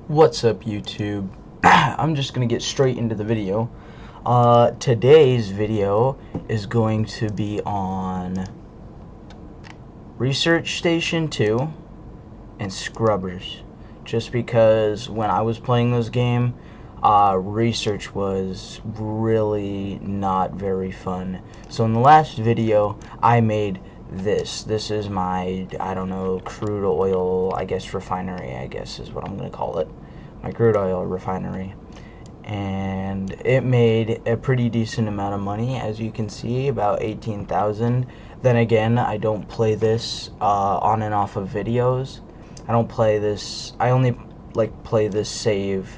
What's up, YouTube? I'm just gonna get straight into the video. Today's video is going to be on Research Station 2 and Scrubbers. Just because when I was playing this game, research was really not very fun. So in the last video, I made this. This is my, I don't know, crude oil, I guess refinery, I guess is what I'm gonna call it. My crude oil refinery. And it made a pretty decent amount of money, as you can see, about 18,000. Then again, I don't play this on and off of videos. I don't play this, I only play this save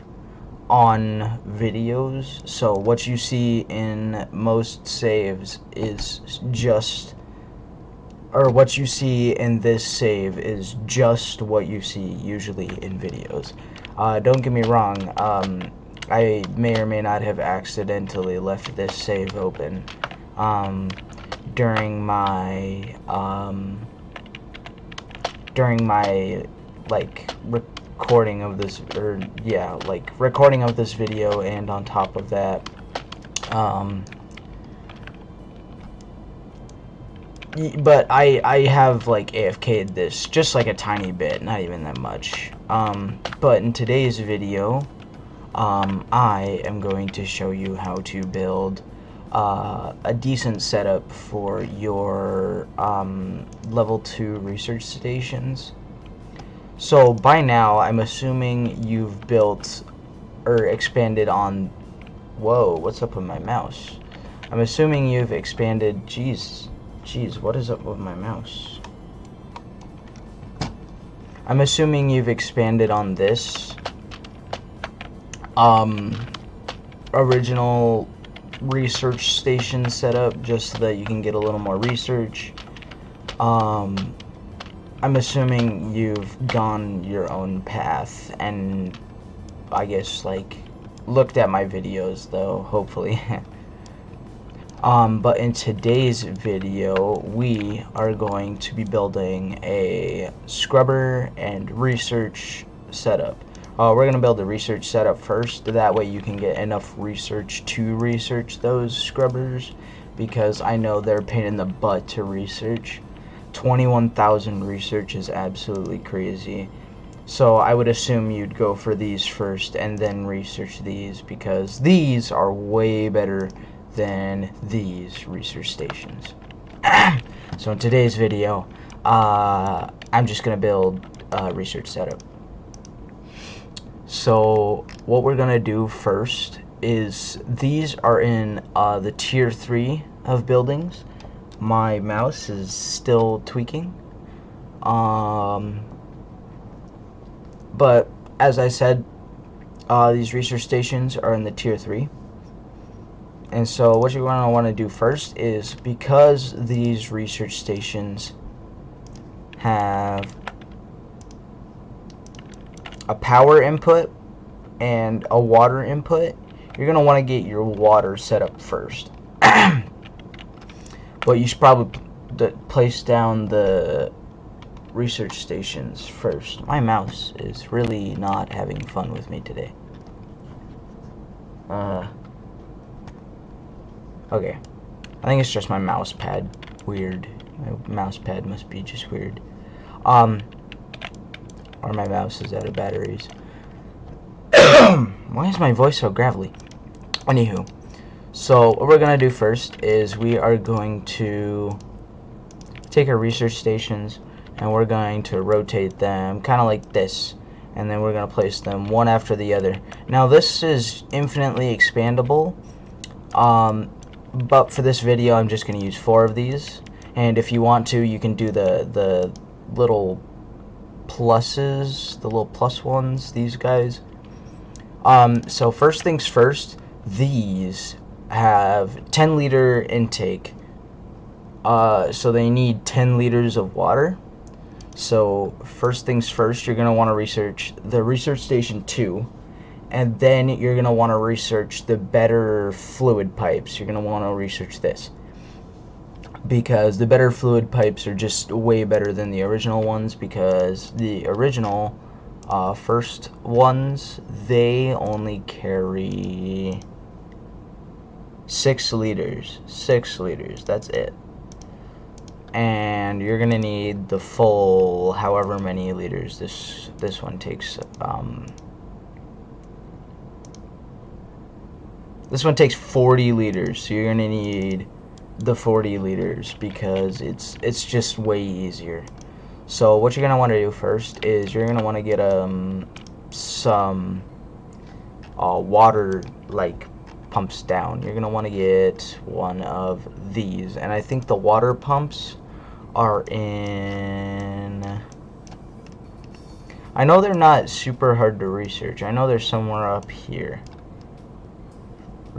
on videos. So what you see in most saves is just, or what you see in this save is just what you see usually in videos. Don't get me wrong, I may or may not have accidentally left this save open during my recording of this, or yeah, recording of this video, and on top of that, but I have AFK'd this just like a tiny bit, not even that much. But in today's video, I am going to show you how to build a decent setup for your level 2 research stations. So by now, I'm assuming you've built or expanded on. Whoa, what's up with my mouse? I'm assuming you've expanded. Jeez, what is up with my mouse? I'm assuming you've expanded on this original research station setup just so that you can get a little more research. I'm assuming you've gone your own path and I guess looked at my videos though, hopefully. But in today's video, we are going to be building a scrubber and research setup. We're going to build a research setup first, that way you can get enough research to research those scrubbers, because I know they're a pain in the butt to research. 21,000 research is absolutely crazy. So I would assume you'd go for these first and then research these, because these are way better than these research stations. So in today's video, I'm just gonna build a research setup. So what we're gonna do first is, these are in the tier 3 of buildings. My mouse is still tweaking, but as I said, these research stations are in the tier 3. And so what you're going to want to do first is, because these research stations have a power input and a water input, you're going to want to get your water set up first. But you should probably place down the research stations first. My mouse is really not having fun with me today. Okay, I think it's just my mouse pad. Weird. My mouse pad must be just weird. Or my mouse is out of batteries. Why is my voice so gravelly? Anywho, so what we're gonna do first is we are going to take our research stations and we're going to rotate them kind of like this, and then we're gonna place them one after the other. Now this is infinitely expandable, but for this video I'm just going to use 4 of these, and if you want to, you can do the little pluses, the little plus ones, these guys. So first things first, these have 10-liter intake, so they need 10 liters of water. So first things first, you're going to want to research the research station 2, and then you're going to want to research the better fluid pipes. You're going to want to research this, because the better fluid pipes are just way better than the original ones, because the original First ones, they only carry 6 liters. 6 liters, that's it. And you're gonna need the full however many liters this one takes. This one takes 40 liters, so you're gonna need the 40 liters because it's just way easier. So what you're gonna want to do first is you're gonna want to get some water like pumps down. You're gonna want to get one of these, and I think the water pumps are in, I know they're not super hard to research. I know they're somewhere up here.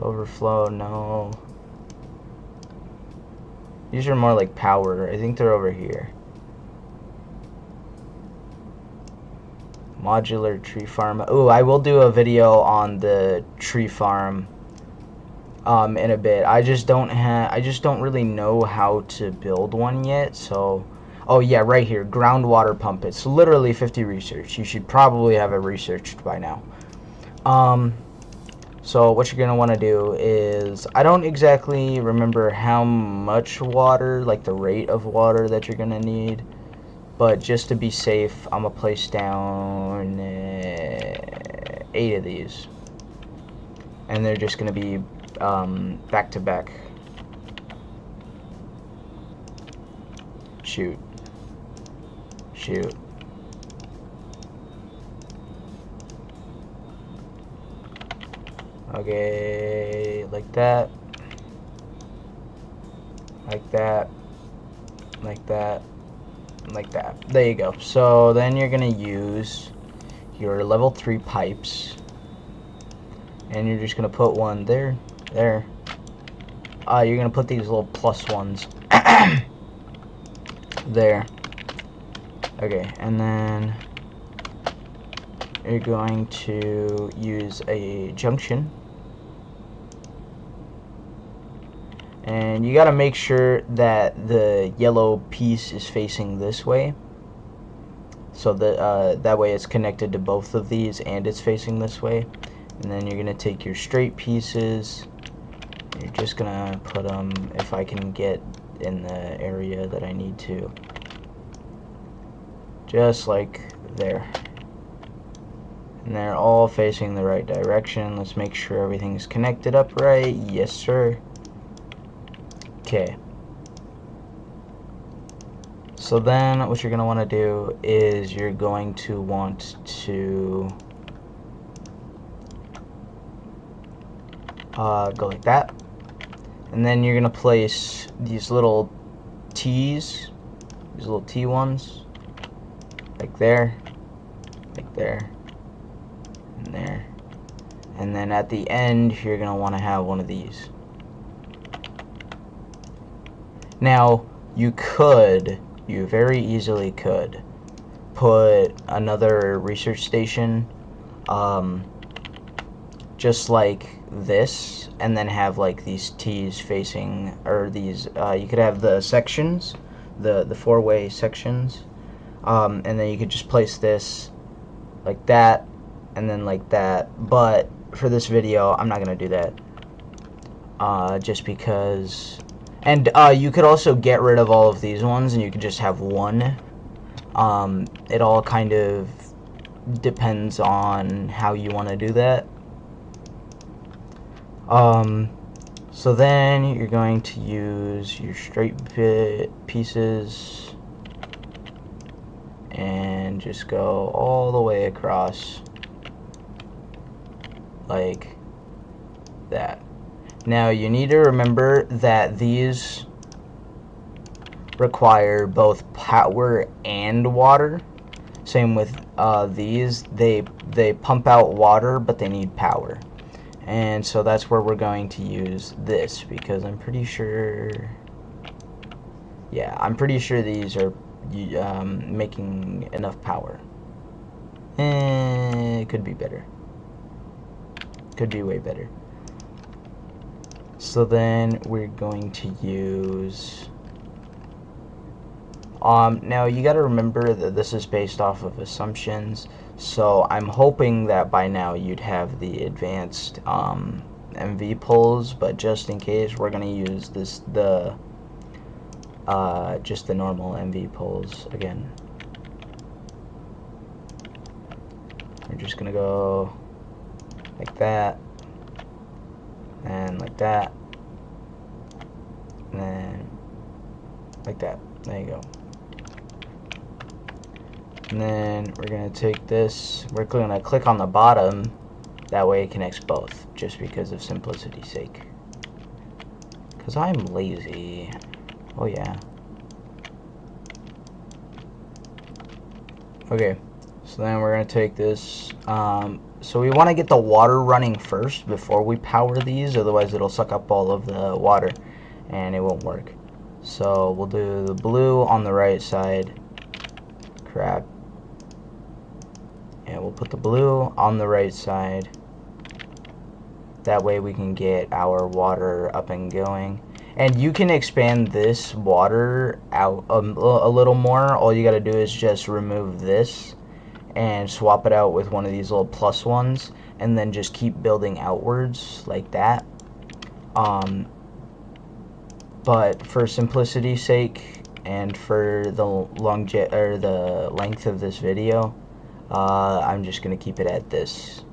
Overflow, no. These are more like power. I think they're over here. Modular tree farm. Ooh, I will do a video on the tree farm in a bit. I just don't really know how to build one yet. So, oh yeah, right here, groundwater pump. It's literally 50 research. You should probably have it researched by now. So what you're gonna want to do is, I don't exactly remember how much water, like the rate of water that you're gonna need, but just to be safe, I'm gonna place down 8 of these, and they're just gonna be back to back. Shoot. Okay, like that, like that, like that, like that. There you go. So then you're gonna use your level 3 pipes, and you're just gonna put one there. You're gonna put these little plus ones there. Okay, and then you're going to use a junction, and you got to make sure that the yellow piece is facing this way, so that that way it's connected to both of these and it's facing this way. And then you're going to take your straight pieces, you're just going to put them, if I can get in the area that I need to, just like there. And they're all facing the right direction. Let's make sure everything's connected up right. Yes, sir. Okay. So then what you're going to want to do is you're going to want to go like that. And then you're going to place these little T's, these little T ones, like there, and there. And then at the end, you're going to want to have one of these. Now, you very easily could put another research station just like this, and then have like these T's facing, or these, you could have the sections, the 4-way sections, and then you could just place this like that, and then like that. But for this video, I'm not gonna do that, just because. And you could also get rid of all of these ones, and you could just have one. It all kind of depends on how you want to do that. So then you're going to use your straight bit pieces and just go all the way across like that. Now you need to remember that these require both power and water. Same with these. They pump out water, but they need power. And so that's where we're going to use this, because I'm pretty sure, yeah, I'm pretty sure these are making enough power. It could be better. Could be way better. So then we're going to use Now you got to remember that this is based off of assumptions, so I'm hoping that by now you'd have the advanced MV pulls, but just in case, we're gonna use just the normal MV pulls again. We're just gonna go like that, and like that, and then like that. There you go. And then we're gonna take this, we're gonna click on the bottom, that way it connects both, just because of simplicity's sake. Because I'm lazy. Oh yeah. Okay, so then we're gonna take this, so we want to get the water running first before we power these, otherwise it'll suck up all of the water and it won't work. So we'll do the blue on the right side. Crap. Yeah, we'll put the blue on the right side. That way we can get our water up and going. And you can expand this water out a little more. All you gotta do is just remove this and swap it out with one of these little plus ones, and then just keep building outwards like that. But for simplicity's sake and for the length of this video, I'm just gonna keep it at this,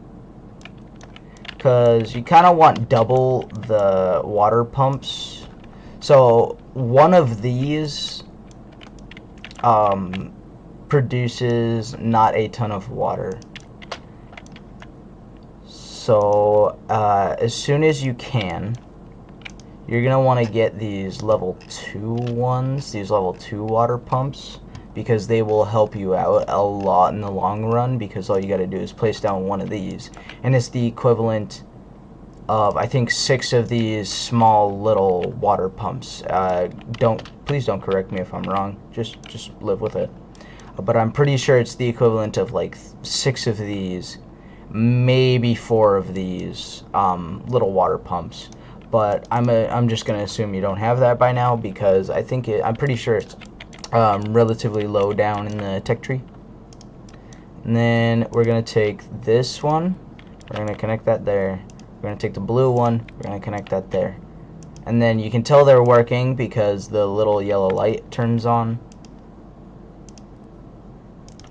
because you kind of want double the water pumps. So one of these produces not a ton of water. So as soon as you can, you're gonna want to get these level 2 ones, these level 2 water pumps, because they will help you out a lot in the long run, because all you got to do is place down one of these, and it's the equivalent of, I think, 6 of these small little water pumps. Please don't correct me if I'm wrong, just live with it, but I'm pretty sure it's the equivalent of like 6 of these, maybe 4 of these little water pumps. But I'm just gonna assume you don't have that by now, because I'm pretty sure it's relatively low down in the tech tree. And then we're gonna take this one, we're gonna connect that there. We're gonna take the blue one, we're gonna connect that there. And then you can tell they're working because the little yellow light turns on.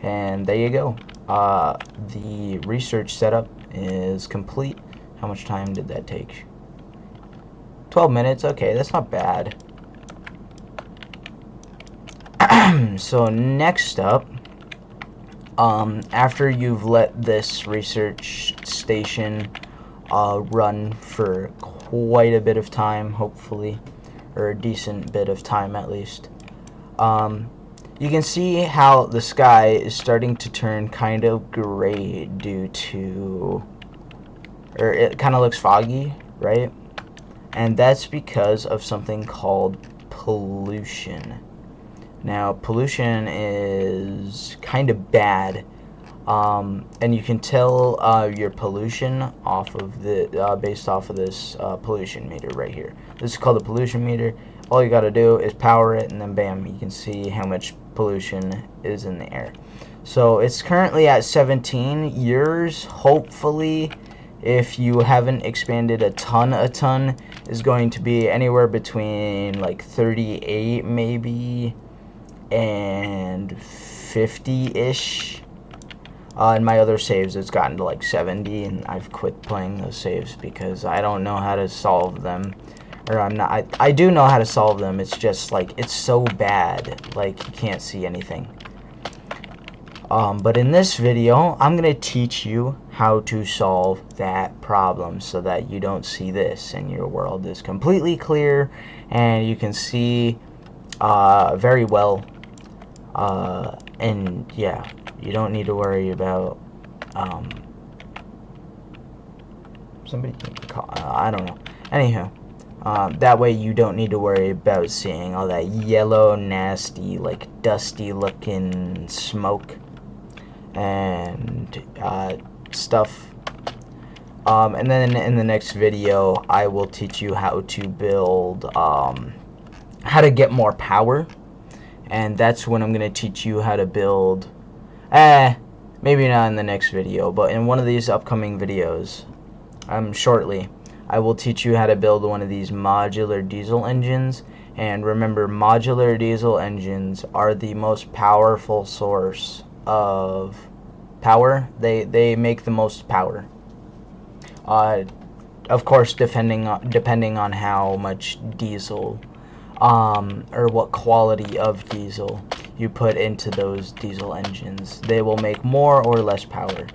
And there you go. The research setup is complete. How much time did that take? 12 minutes, okay, that's not bad. So next up, after you've let this research station run for quite a bit of time, hopefully, or a decent bit of time at least, you can see how the sky is starting to turn kind of gray due to, or it kind of looks foggy, right? And that's because of something called pollution. Now, pollution is kind of bad, and you can tell your pollution off of the based off of this pollution meter right here. This is called the pollution meter. All you got to do is power it, and then bam, you can see how much pollution is in the air. So it's currently at 17. Yours, hopefully, if you haven't expanded a ton, is going to be anywhere between like 38 maybe and 50-ish. In my other saves it's gotten to like 70, and I've quit playing those saves because I don't know how to solve them. Or I do know how to solve them, it's just like it's so bad, like you can't see anything. But in this video, I'm going to teach you how to solve that problem so that you don't see this and your world is completely clear and you can see very well. And yeah, you don't need to worry about somebody can call, I don't know. Anyhow, that way you don't need to worry about seeing all that yellow, nasty, like dusty looking smoke and stuff. And then in the next video I will teach you how to build how to get more power and that's when I'm gonna teach you how to build. Maybe not in the next video, but in one of these upcoming videos, shortly, I will teach you how to build one of these modular diesel engines. And remember, modular diesel engines are the most powerful source of power. They make the most power. Of course, depending on how much diesel, or what quality of diesel you put into those diesel engines, they will make more or less power.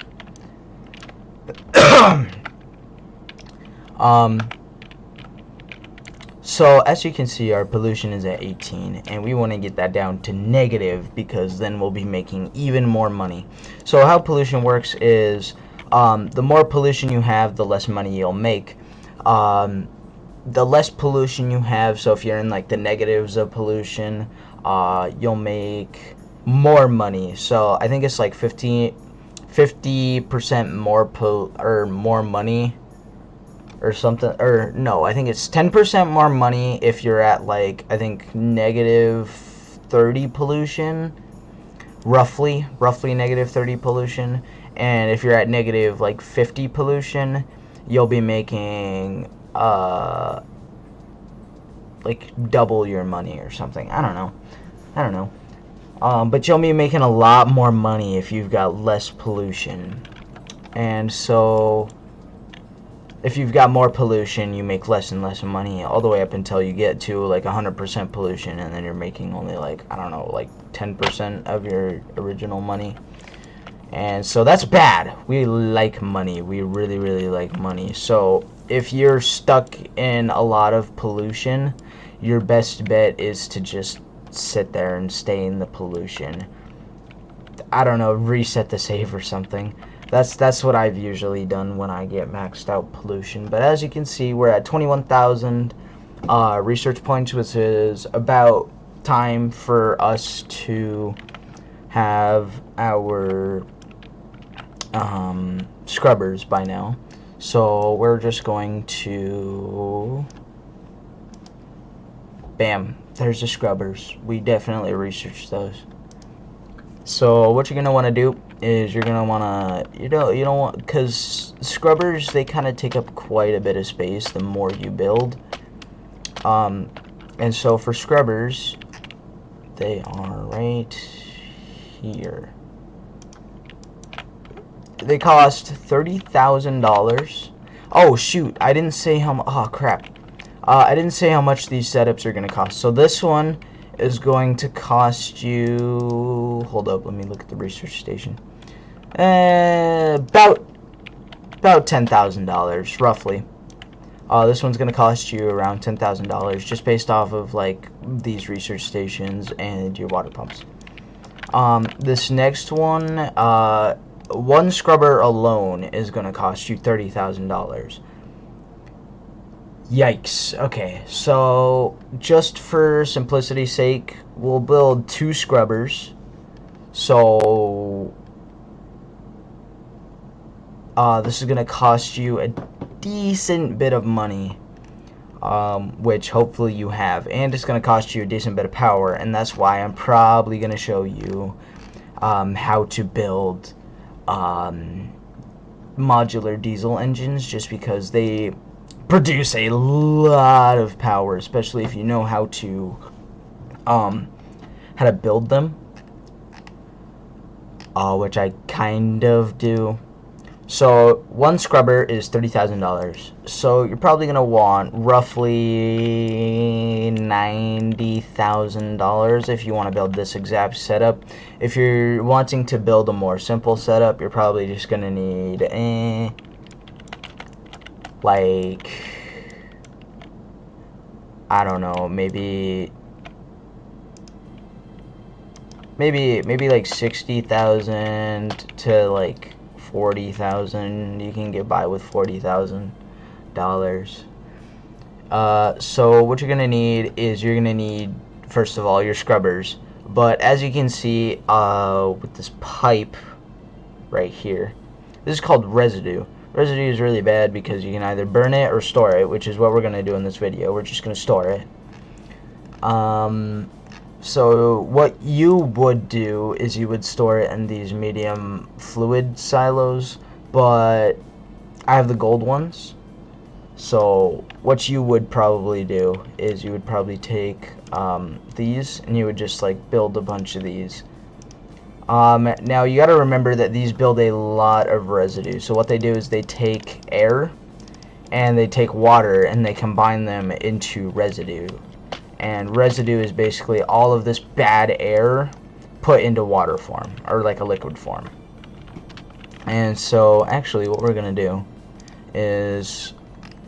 So as you can see, our pollution is at 18, and we want to get that down to negative, because then we'll be making even more money. So how pollution works is, the more pollution you have, the less money you'll make. The less pollution you have, so if you're in like the negatives of pollution, you'll make more money. So I think it's like 50% more money or something, or no, I think it's 10% more money if you're at like, I think negative 30 pollution, roughly negative 30 pollution. And if you're at negative like 50 pollution, you'll be making like double your money or something. I don't know. But you'll be making a lot more money if you've got less pollution. And so if you've got more pollution, you make less and less money, all the way up until you get to like 100% pollution, and then you're making only like, I don't know, like 10% of your original money. And so that's bad. We like money. We really like money. So if you're stuck in a lot of pollution, your best bet is to just sit there and stay in the pollution. I don't know, reset the save or something. That's what I've usually done when I get maxed out pollution. But as you can see, we're at 21,000 research points, which is about time for us to have our scrubbers by now. So we're just going to, bam, there's the scrubbers. We definitely researched those. So what you're gonna want to do is you're gonna want to, you don't want, because scrubbers, they kind of take up quite a bit of space the more you build. And so for scrubbers, they are right here. They cost $30,000. Oh shoot, I didn't say how much. Oh crap, I didn't say how much these setups are gonna cost. So this one is going to cost you, hold up, let me look at the research station, about $10,000 roughly. This one's gonna cost you around $10,000, just based off of like these research stations and your water pumps. This next one, one scrubber alone is gonna cost you $30,000. Yikes. Okay, so just for simplicity's sake, we'll build 2 scrubbers. So this is gonna cost you a decent bit of money, which hopefully you have, and it's gonna cost you a decent bit of power, and that's why I'm probably gonna show you how to build modular diesel engines, just because they produce a lot of power, especially if you know how to build them, which I kind of do. So one scrubber is $30,000. So you're probably gonna want roughly $90,000 if you want to build this exact setup. If you're wanting to build a more simple setup, you're probably just gonna need like, I don't know, maybe like 60,000 to like 40,000. You can get by with $40,000. So what you're gonna need is, you're gonna need, first of all, your scrubbers. But as you can see, with this pipe right here, this is called residue. Residue is really bad because you can either burn it or store it, which is what we're gonna do in this video. We're just gonna store it. So what you would do is you would store it in these medium fluid silos, but I have the gold ones. So what you would probably do is you would probably take these and you would just like build a bunch of these. Now you got to remember that these build a lot of residue. So what they do is they take air and they take water and they combine them into residue. And residue is basically all of this bad air put into water form, or like a liquid form. And so actually what we're gonna do is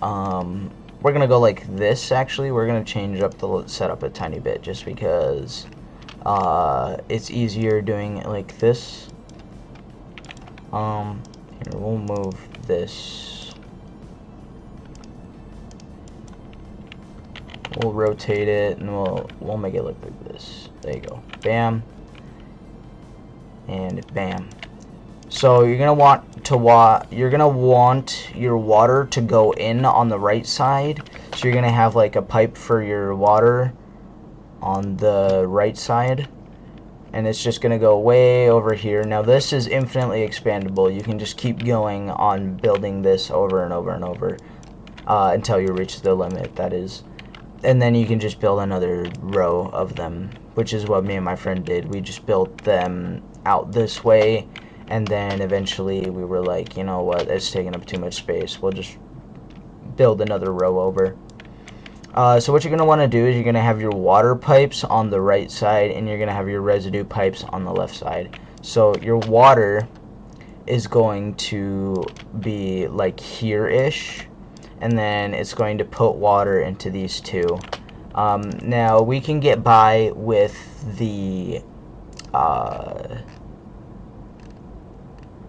we're gonna go like this. Actually, we're gonna change up the setup a tiny bit just because it's easier doing it like this. Here, we'll move this. We'll rotate it and we'll make it look like this. There you go. Bam. And bam. So you're gonna want your water to go in on the right side. So you're gonna have like a pipe for your water on the right side, and it's just gonna go way over here. Now this is infinitely expandable. You can just keep going on building this over and over and over until you reach the limit, that is. And then you can just build another row of them, which is what me and my friend did. We just built them out this way, and then eventually we were like, you know what, it's taking up too much space. We'll just build another row over. So what you're going to want to do is you're going to have your water pipes on the right side, and you're going to have your residue pipes on the left side. So your water is going to be like here-ish, and then it's going to put water into these two. Now we can get by with the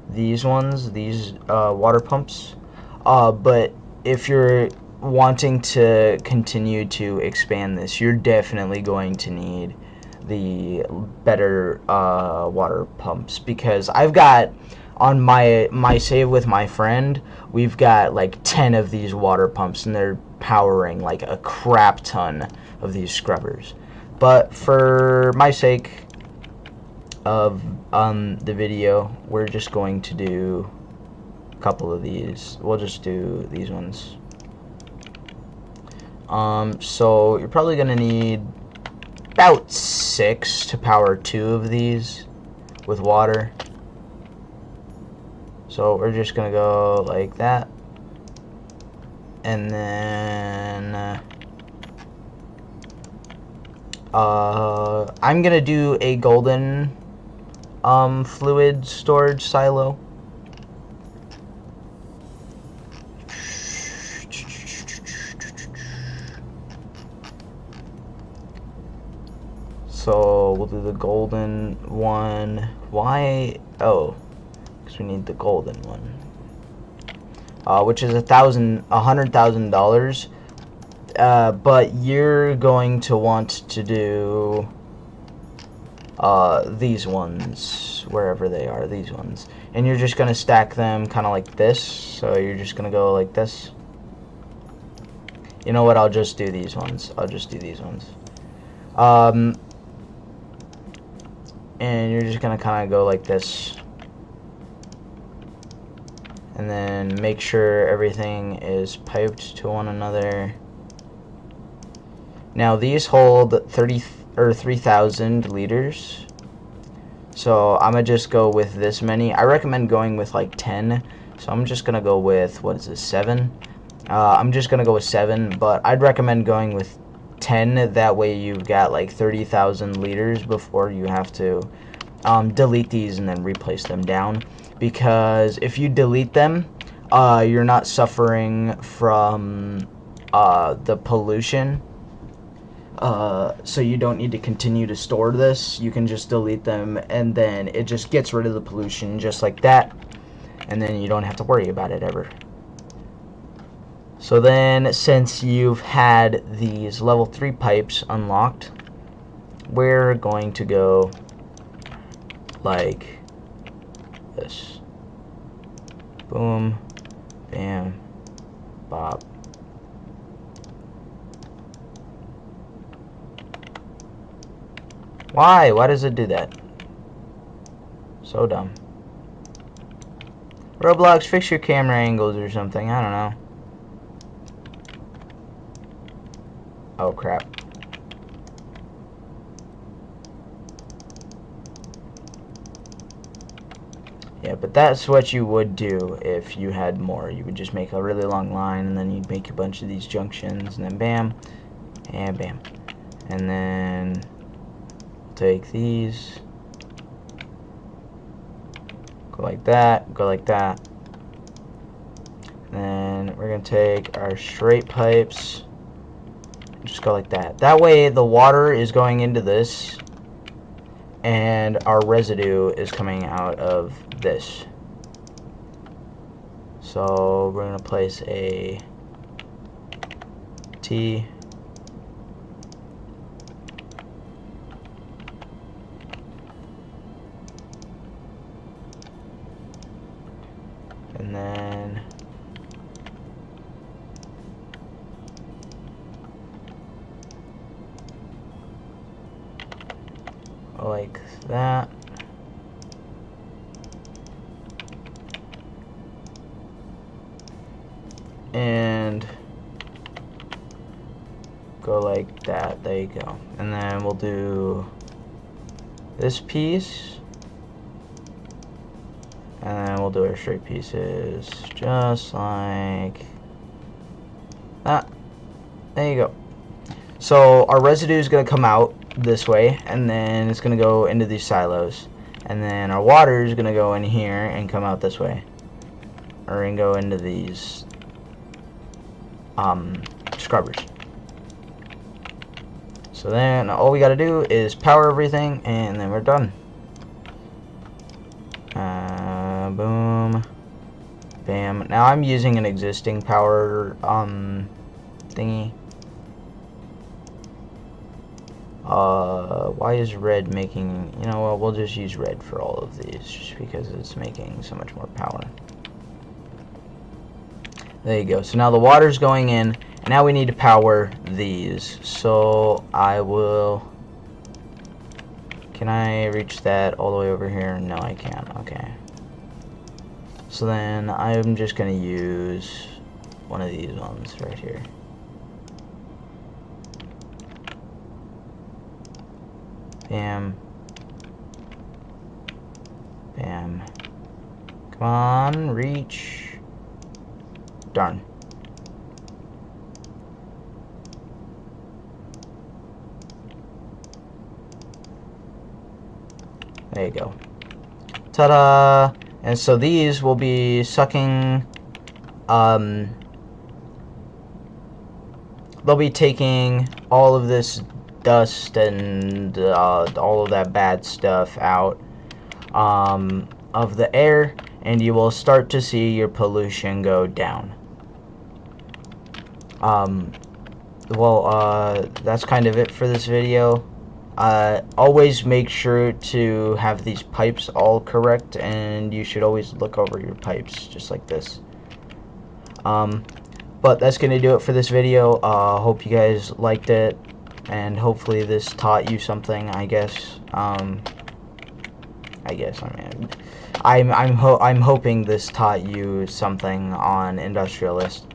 these ones, these water pumps, but if you're wanting to continue to expand this, you're definitely going to need the better water pumps, because I've got on my save with my friend, we've got like 10 of these water pumps, and they're powering like a crap ton of these scrubbers. But for my sake of the video, we're just going to do a couple of these. We'll just do these ones. So you're probably gonna need about 6 to power 2 of these with water. So we're just gonna go like that, and then I'm gonna do a golden fluid storage silo. So we'll do the golden one. Why? Oh, because we need the golden one, which is $100,000. But you're going to want to do these ones, wherever they are, these ones, and you're just gonna stack them kind of like this. So you're just gonna go like this. You know what? I'll just do these ones. I'll just do these ones. And you're just gonna kind of go like this, and then make sure everything is piped to one another. Now these hold 3,000 liters, so I'm gonna just go with this many. I recommend going with like 10, so I'm just gonna go with, what is this, 7? I'm just gonna go with 7, but I'd recommend going with 10. That way you've got like 30,000 liters before you have to delete these and then replace them down, because if you delete them, you're not suffering from the pollution, so you don't need to continue to store this. You can just delete them, and then it just gets rid of the pollution just like that, and then you don't have to worry about it ever. So then, since you've had these level 3 pipes unlocked, we're going to go like this. Boom, bam, bop. Why? Why does it do that? So dumb. Roblox, fix your camera angles or something. I don't know. Oh, crap. Yeah, but that's what you would do if you had more. You would just make a really long line, and then you'd make a bunch of these junctions, and then bam, and bam. And then take these, go like that, go like that. And then we're going to take our straight pipes, just go like that. That way the water is going into this, and our residue is coming out of this. So we're going to place a T, and then like that. And go like that. There you go. And then we'll do this piece, and then we'll do our straight pieces just like that. There you go. So our residue is going to come out this way, and then it's going to go into these silos, and then our water is going to go in here and come out this way, or and go into these scrubbers. So then all we got to do is power everything, and then we're done. Boom, bam. Now I'm using an existing power thingy. Why is red making, you know what, we'll just use red for all of these, just because it's making so much more power. There you go. So now the water's going in, and now we need to power these. So I will, can I reach that all the way over here? No, I can't. Okay. So then I'm just going to use one of these ones right here. Bam. Bam. Come on, reach. Darn. There you go. Ta-da! And so these will be sucking, they'll be taking all of this dust and all of that bad stuff out of the air, and you will start to see your pollution go down. That's kind of it for this video. Always make sure to have these pipes all correct, and you should always look over your pipes just like this. But that's gonna do it for this video. Hope you guys liked it, and hopefully this taught you something. I guess I mean, I'm hoping this taught you something on industrialist.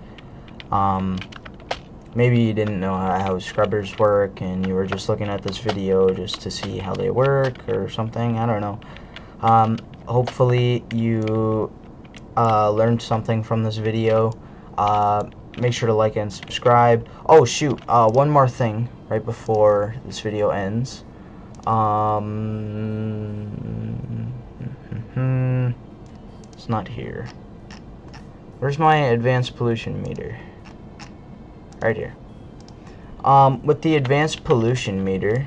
Maybe you didn't know how scrubbers work, and you were just looking at this video just to see how they work or something. I don't know. Hopefully you learned something from this video. Make sure to like and subscribe. Oh shoot, one more thing right before this video ends. It's not here. Where's my advanced pollution meter? Right here. With the advanced pollution meter,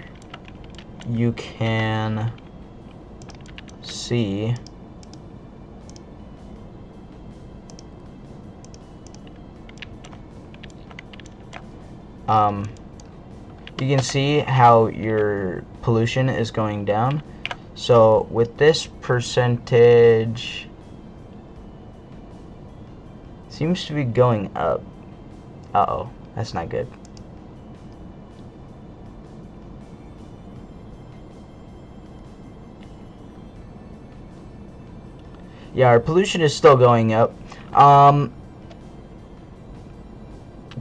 you can see you can see how your pollution is going down. So with this percentage, seems to be going up. Uh-oh, that's not good. Yeah, our pollution is still going up.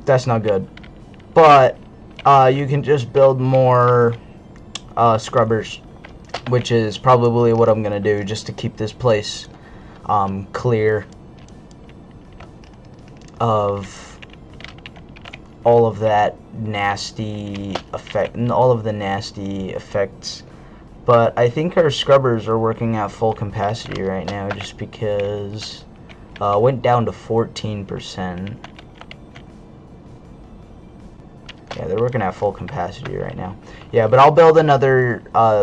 That's not good. But you can just build more scrubbers, which is probably what I'm gonna do just to keep this place clear of all of that nasty effect and all of the nasty effects. But I think our scrubbers are working at full capacity right now, just because went down to 14%. Yeah, they're working at full capacity right now. Yeah, but I'll build another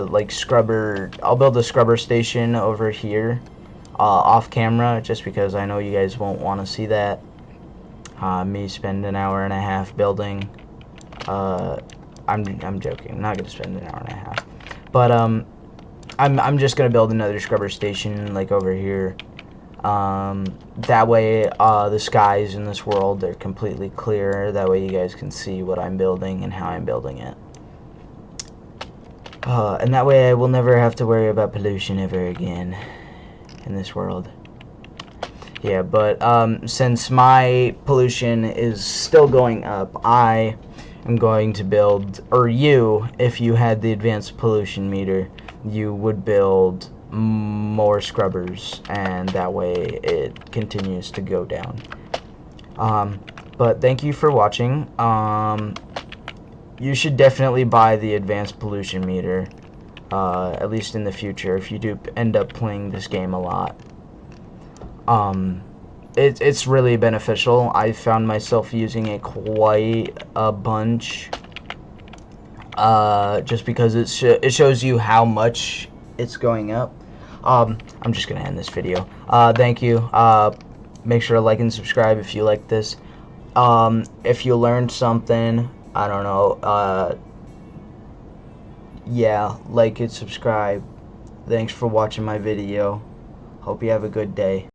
like scrubber. I'll build a scrubber station over here off camera, just because I know you guys won't want to see that. Me spend an hour and a half building. I'm joking. I'm not gonna spend an hour and a half. But I'm just gonna build another scrubber station like over here. That way the skies in this world are completely clear. That way you guys can see what I'm building and how I'm building it. And that way I will never have to worry about pollution ever again in this world. Yeah, but since my pollution is still going up, I am going to build, or you, if you had the advanced pollution meter, you would build more scrubbers, and that way it continues to go down. But thank you for watching. You should definitely buy the advanced pollution meter, at least in the future, if you do end up playing this game a lot. It's really beneficial. I found myself using it quite a bunch, just because it shows you how much it's going up. I'm just gonna end this video. Thank you. Make sure to like and subscribe if you like this. If you learned something, I don't know, yeah, like and subscribe. Thanks for watching my video. Hope you have a good day.